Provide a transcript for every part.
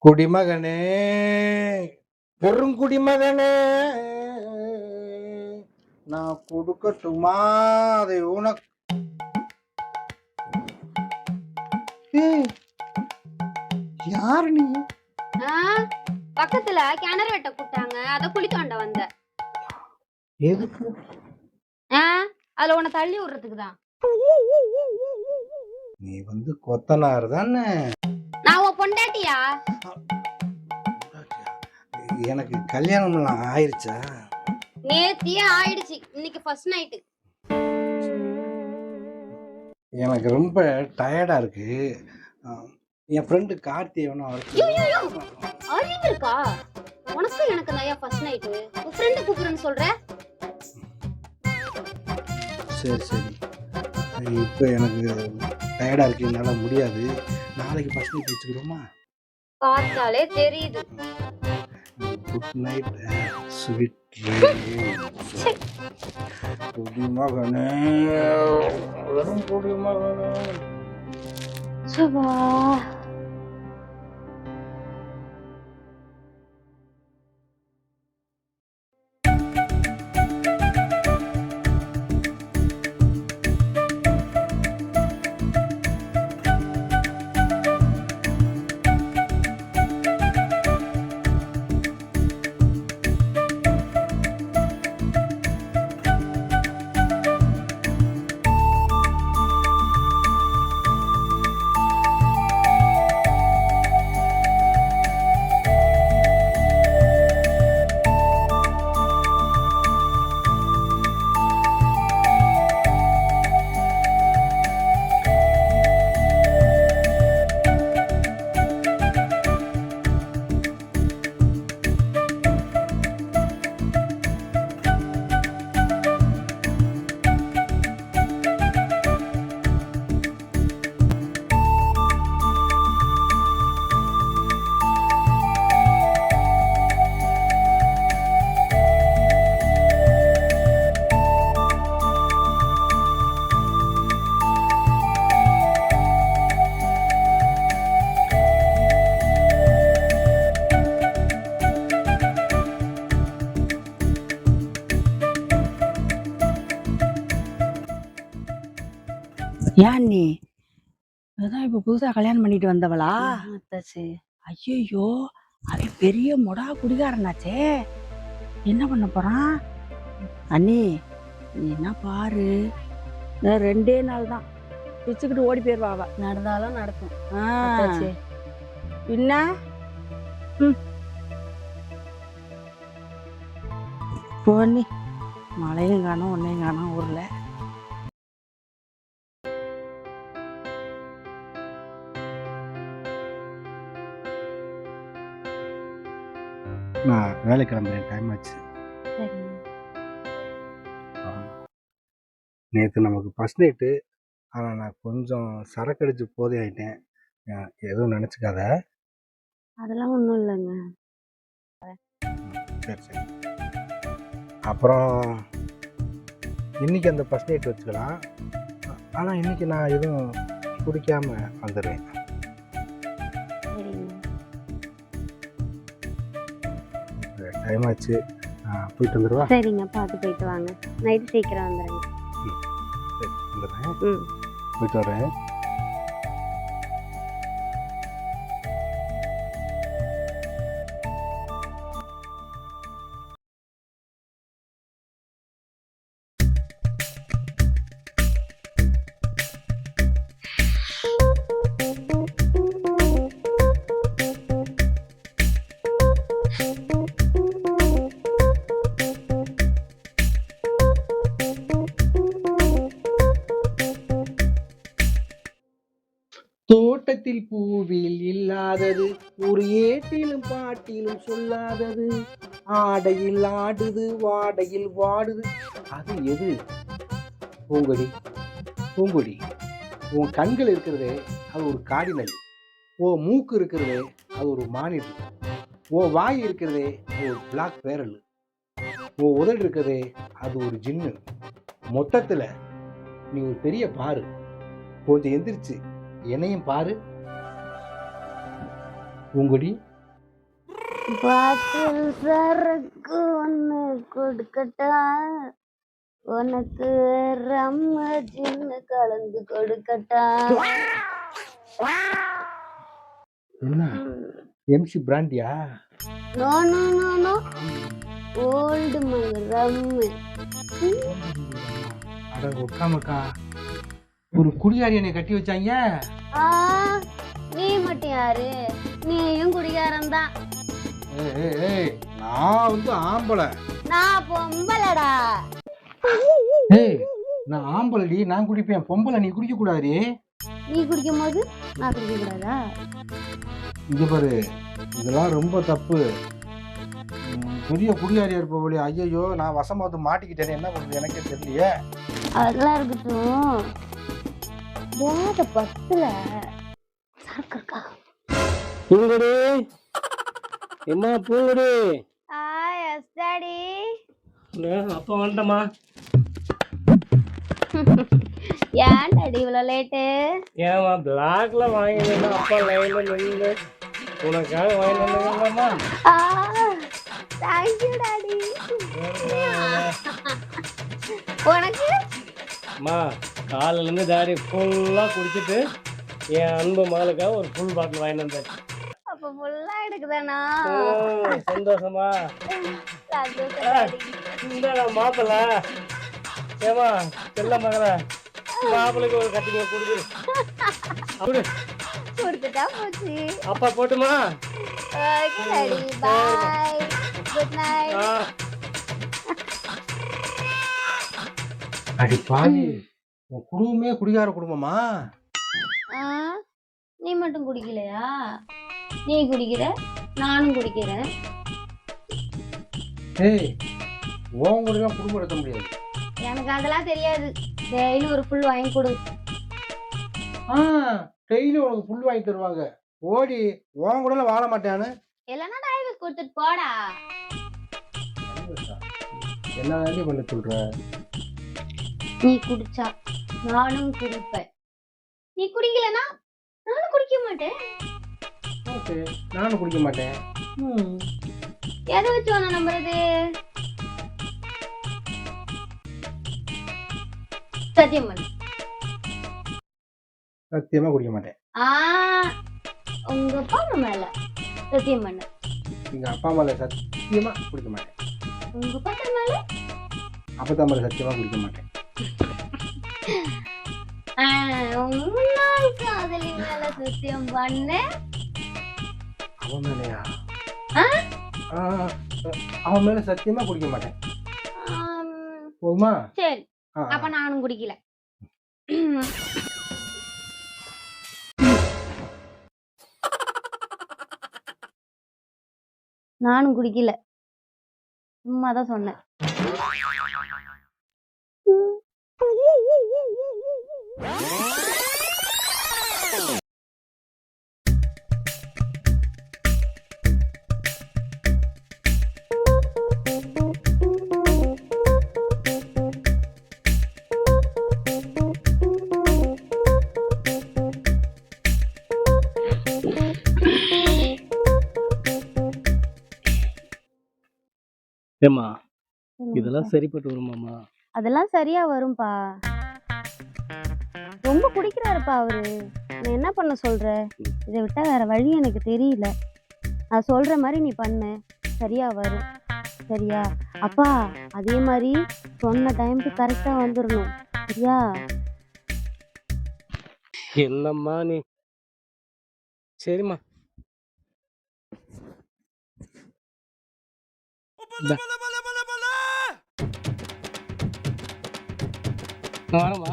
குடிமகனே, பெருங்குடிமகனே, நான் கொடுக்கட்டுமா அதை உனக்கு? ஏய், யாரு நீ? பக்கத்துல கிணறு வெட்ட கூப்பிட்டாங்க, அத குளிக்காண்ட வந்த. எதுக்கு? அதுல உன்னை தள்ளி விடுறதுக்கு தான். நீ கொத்தனார் தானே? நான் உன் பொண்டாட்டியா? எனக்கு கல்யாணம் ஆயிருச்சா? நேத்தியே ஆயிடுச்சு. இன்னைக்கு ஃபர்ஸ்ட் நைட்டு. எனக்கு ரொம்ப டயர்டா இருக்கு. என் ஃப்ரெண்டு கார்த்தி வேணும். அறிவு இருக்கா உனக்கு? எனக்கு நயா ஃபர்ஸ்ட் நைட்டு. உன் ஃப்ரெண்டு கூப்பிடுறேன்னு சொல்ற? சரி சரி, இப்போ எனக்கு டயர்டா இருக்கு, என்னால முடியாது. நாளைக்கு ஃபர்ஸ்ட் நைட் வச்சுக்கிறோமா? பார்த்தாலே தெரியுது. Good night sweet dream. குடிமகனே, குடிமகனே. சுபா ஏன் நீ அதான் இப்ப புதுசா கல்யாணம் பண்ணிட்டு வந்தவளா? ஐயோ, அவன் பெரிய மொடா குடிகாரனாச்சே, என்ன பண்ண போறான்? அண்ணி நீ என்ன பாரு, 2 நாள் தான் பிச்சுக்கிட்டு ஓடி போயிருவா. அவ நடந்தாலும் நடக்கும். என்ன போனி, மழையும் காணும் ஒன்னையும் காணும் ஊர்ல. நான் வேலை கிளம்புறேன், டைம் ஆச்சு. நேற்று நமக்கு ஃபர்ஸ்ட் நைட்டு, ஆனால் நான் கொஞ்சம் சரக்கு அடிச்சு போதை ஆயிட்டேன். எதுவும் நினச்சிக்காத. அதெல்லாம் ஒன்றும் இல்லைங்க. சரி சரி, அப்புறம் இன்னைக்கு அந்த ஃபர்ஸ்ட் நைட் வச்சுக்கலாம். ஆனால் இன்னைக்கு நான் எதுவும் குடிக்காம வந்துடுறேன். டைம் ஆச்சு, போயிட்டு வந்துடுவா. சரிங்க, பார்த்து போயிட்டு வாங்க. நைட்டு சீக்கிரம் வந்துடுங்க. சரி வந்துடுறேன், போயிட்டு வரேன். தோட்டத்தில் பூவில் இல்லாதது, ஒரு ஏட்டிலும் பாட்டிலும் சொல்லாதது, ஆடையில் ஆடுது வாடையில் வாடுது, அது எது? பூங்கொடி. பூங்கொடி, உன் கண்கள் இருக்கிறதே அது ஒரு காடினல், உன் மூக்கு இருக்கிறதே அது ஒரு மானிடர், உன் வாய் இருக்கிறதே அது ஒரு பிளாக் பேரல், உன் உதடு இருக்கிறதே அது ஒரு ஜின்னு. மொத்தத்துல நீ ஒரு பெரிய பாரு. கொஞ்சம் எந்திரிச்சு என்னையும் பாரு பூங்கொடி. பாட்டில் சரக்கு ஒன்று கொடுக்கட்டா, உனக்கு ரம்ம ஜின்னு கலந்து கொடுக்கட்டா. என்ன எம்சி பிராண்டியா? No no no no, old monk rum. அட உட்காமக்கா, ஒரு குடியாரி என்னை கட்டி வச்சாங்க. ஆ, நீ மட்டும் யாரு? நீயும் குடிகாரன் தான். நான் வந்து ஆம்பளை. நான் பொம்பளடா. ஏய், நான் ஆம்பளடி, நான் குடிப்பேன். பொம்பளை நீ குடிக்க கூடாது. நீ குடிக்கும் போது நான் குடிக்க கூடாதா? இங்க பாரு, இதெல்லாம் ரொம்ப தப்பு. பெரிய குடியாரியா இருப்பவளே, ஐயோ நான் வசமாவது மாட்டிக்கிட்டேன்னு என்ன பண்ணுறது எனக்கே தெரியலையே. அதெல்லாம் இருக்கட்டும், போத பத்துல சரக்கு இருக்கா? பூங்குடி, என்ன பூங்குடி? Yes daddy. அப்பா வந்துட்டமா. ஏன் டாடி இவ்வளோ லேட்டு? ஏமா பிளாக்ல வாங்கினா அப்பா லைன்ல நின்று உனக்காக வாங்கிட்டு வந்தேம்மா. Thank you daddy. உனக்கு? அம்மா காலையிலேருந்து டாடி ஃபுல்லாக குடிச்சிட்டு என் அன்பு மகளுக்காக ஒரு ஃபுல் பாட்டில் வாங்கிட்டு வந்தேன். அப்போ ஃபுல்லா எடுக்குதானா? சந்தோஷமா? சந்தோஷம் டாடி. இந்த மாப்பிள்ள ஏமா செல்ல மகள மாப்பிள்ளைக்கு ஒரு கட்டிங்க கொடுக்குது. அப்படி கொடுத்துட்டா போச்சு. அப்பா போட்டுமா? Okay daddy, bye, good night. அடி பாவி, உன் குடும்பமே குடிகார குடும்பமா? நீ மட்டும் குடிக்கலையா? நீ குடிக்கிற, நானும் குடிக்கிறேன். ஏய், உன் கூட தான் குடும்பம் எடுக்க முடியாது. எனக்கு அதெல்லாம் தெரியாது. டெய்லி ஒரு ஃபுல் வாங்கி கொடு. டெய்லி உனக்கு புல் வாங்கி தருவாங்க. ஓடி உன் கூட வாழ மாட்டானு இல்லைன்னா டைவர்ஸ் கொடுத்துட்டு போடா. என்ன பண்ண சொல்ற? நீ குடிச்சா நானும் குடிப்பேன். நீ குடிக்கலனா நானும் குடிக்க மாட்டேன். ஓகே, நானும் குடிக்க மாட்டேன். எதை வச்சு உன்னை நம்புறது? சத்தியம் பண்ணு. சத்தியமா குடிக்க மாட்டேன். உங்க அப்பா அம்மா மேல சத்தியம் பண்ணு. எங்க அப்பா மேல சத்தியமா குடிக்க மாட்டேன். உங்க அப்பா மேல? அப்பா மேல சத்தியமா குடிக்க மாட்டேன். முன்னாள் காதலி மேல சத்தியம் பண்ணு. அவன் மேலையா? அவன் மேல சத்தியமா குடிக்க மாட்டேன். போதுமா? சரி, அப்ப நானும் குடிக்கல. நானும் குடிக்கல, சும்மா தான் சொன்னேன். ஏம்மா இதெல்லாம் சரிப்பட்டு வருமாம்மா? அதெல்லாம் சரியா வரும்பா. ரொம்ப குடிக்கிறாருப்பா அவரு. நான் என்ன பண்ண சொல்ற? இதை விட்டா வேற வழி எனக்கு தெரியல. நான் சொல்ற மாதிரி நீ பண்ணு, சரியா வரும். சரியா? அப்பா அதே மாதிரி சொன்ன டைமுக்கு கரெக்டா வந்துடணும். சரியா? என்னம்மா நீ? சரிம்மா. வரமா?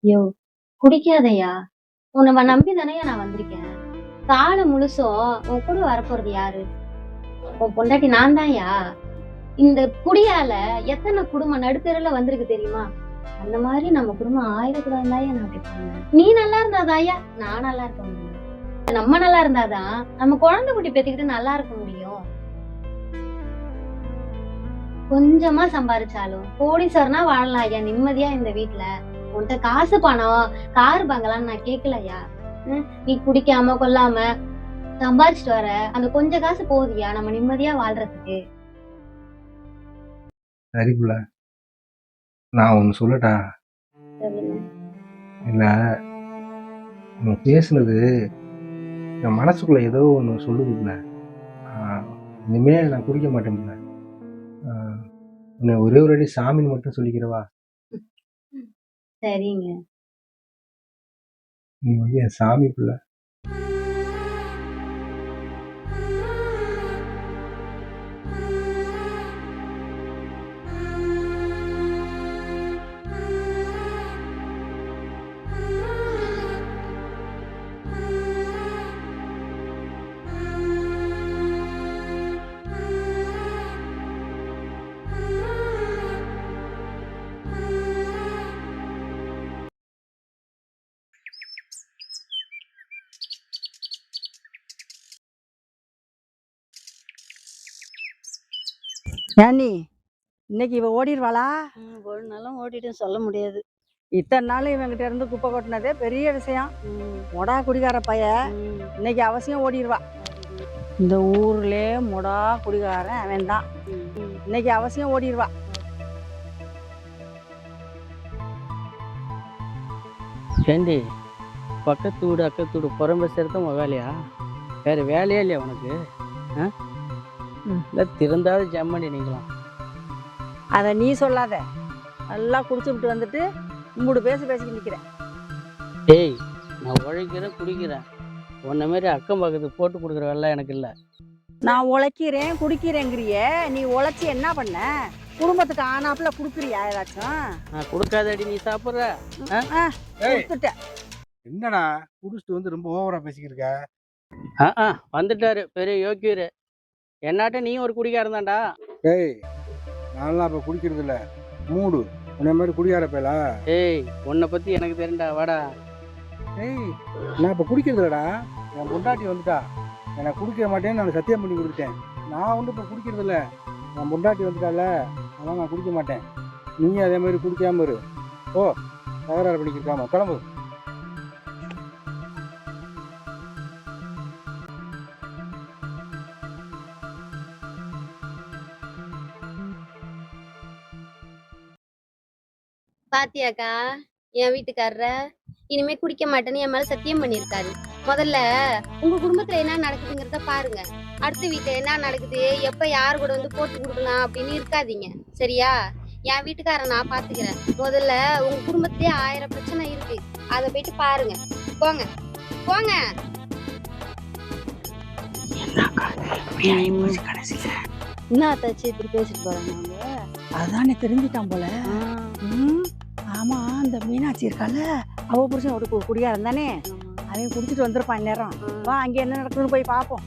யோ, குடிக்காதயா, உன்னை நம்பி தானே நான் வந்திருக்கேன். காலம் முழுசும் உன் கூட வரப்போறது யாரு? உன் பொண்டாட்டி நான் தான்யா. இந்த குடியால எத்தனை குடும்பம் நடுத்தெருல வந்திருக்கு தெரியுமா? அந்த மாதிரி நம்ம குடும்பம் ஆயிடக்கூடாதுதாயா நான் அப்படி பண்ணேன். நீ நல்லா இருந்தாதாயா நான் நல்லா இருக்க முடியும். நம்ம நல்லா இருந்தாதான் நம்ம குழந்தை குட்டி பெத்துக்கிட்டு நல்லா இருக்க முடியும். கொஞ்சமா சம்பாரிச்சாலும் கோடீஸ்வரனா வாழலாம் ஐயா நிம்மதியா இந்த வீட்டுல. உன்கிட்ட காசு பணம் கார் பங்களான்னு நான் கேட்கலையா. நீ குடிக்காம கொல்லாம சம்பாரிச்சிட்டு வர அந்த கொஞ்ச காசு போகுதியா நம்ம நிம்மதியா வாழ்றதுக்கு. சரி புள்ள, நான் ஒன்று சொல்லட்டா? இல்லை, நீ பேசுனது என் மனசுக்குள்ள ஏதோ ஒன்று சொல்லுதுல்ல. இனிமே நான் குடிக்க மாட்டேன்ல. உன்னை ஒரே ஒரு அடி சாமின்னு மட்டும் சொல்லிக்கிறவா? சரிங்க. நீ வந்து என் சாமி புள்ள. ஏன்னி இன்னைக்கு இவ ஓடிடுவாளா? ஒரு நாளும் ஓடிட்டு சொல்ல முடியாது. இத்தனை நாள் இவங்கிட்ட இருந்து குப்பை கொட்டினதே பெரிய விஷயம். மொடா குடிகார பைய இன்னைக்கு அவசியம் ஓடிடுவா. இந்த ஊர்லே மொடா குடிகாரன் அவன் தான். இன்னைக்கு அவசியம் ஓடிடுவா. ஏண்டி பக்கத்து வீடு அக்கத்து வீடு புறம்பு சேர்த்த உன் வேலையா? வேறு வேலையே இல்லையா உனக்கு? இல்லை திறந்தாது ஜம்மண்டி நீங்களாம். அதை நீ சொல்லாத. நல்லா குடிச்சுட்டு வந்துட்டு மூடு பேசிக்கிட்டு நிற்கிறேன். ஏய், நான் உழைக்கிறேன் குடிக்கிறேன். உன்ன மாரி அக்கம் பக்கத்துக்கு போட்டு கொடுக்குற வேலை எனக்கு இல்லை. நான் உழைக்கிறேன் குடிக்கிறேங்கிறியே, நீ உழைச்சி என்ன பண்ண? குடும்பத்துக்கு ஆனாப்புல குடுக்குறியா ஏதாச்சும்? நான் கொடுக்காதடி நீ சாப்பிட்ற. கொடுத்துட்டேன். என்னடா குடிச்சிட்டு வந்து ரொம்ப ஓவரா பேசிக்கிட்டு இருக்க? வந்துட்டாரு பெரிய யோக்கியரு. என்னாட்ட நீ ஒரு குடிக்காரன் தான்டா. ஏய், நான்லாம் அப்ப குடிக்கிறது இல்ல. மூடு உன்ன மாதிரி குடியார பேலா. ஏய், உன்னை பத்தி எனக்கு தெரியும்டா, வாடா. ஏய், நான் இப்ப குடிக்கிறது இல்லடா. என் பொண்டாட்டி வந்துட்டா. நான் குடிக்க மாட்டேன்னு நான் சத்தியம் பண்ணி கொடுத்துட்டேன். நான் வந்து இப்ப குடிக்கிறது இல்ல. என் பொண்டாட்டி வந்துட்டால, அதனால நான் குடிக்க மாட்டேன். நீ அதே மாதிரி குடிக்காம இரு. ஓ, தகராறு பண்ணிக்கிருக்காம கிளம்பு. பாத்தியாக்கா, என் வீட்டுக்காரர இனிமே குடிக்க மாட்டேன்னு என் மேல சத்தியம் பண்ணிருக்காரு. முதல்ல உங்க குடும்பத்துல என்ன நடக்குதுங்கிறத பாருங்க. அடுத்த வீட்டுல என்ன நடக்குது, எப்ப யாரு கூட வந்து போட்டு கொடுக்கலாம் அப்படின்னு இருக்காதீங்க, சரியா? என் வீட்டுக்காரன் நான் பாத்துக்கிறேன். முதல்ல உங்க குடும்பத்திலேயே 1000 பிரச்சனை இருக்கு, அதை போயிட்டு பாருங்க. போங்க போங்க. என்ன ஆத்தாச்சு இப்படி பேசிட்டு போறாங்க அவங்க? அதானே தெரிஞ்சுட்டான் போல. ஆமா, அந்த மீனாட்சி இருக்கால, அவ புருஷன் ஒரு குடிகாரன் தானே. அவன் குடிச்சிட்டு வந்திருப்பான் நேரம். வா, அங்க என்ன நடக்குதுன்னு போய் பாப்போம்.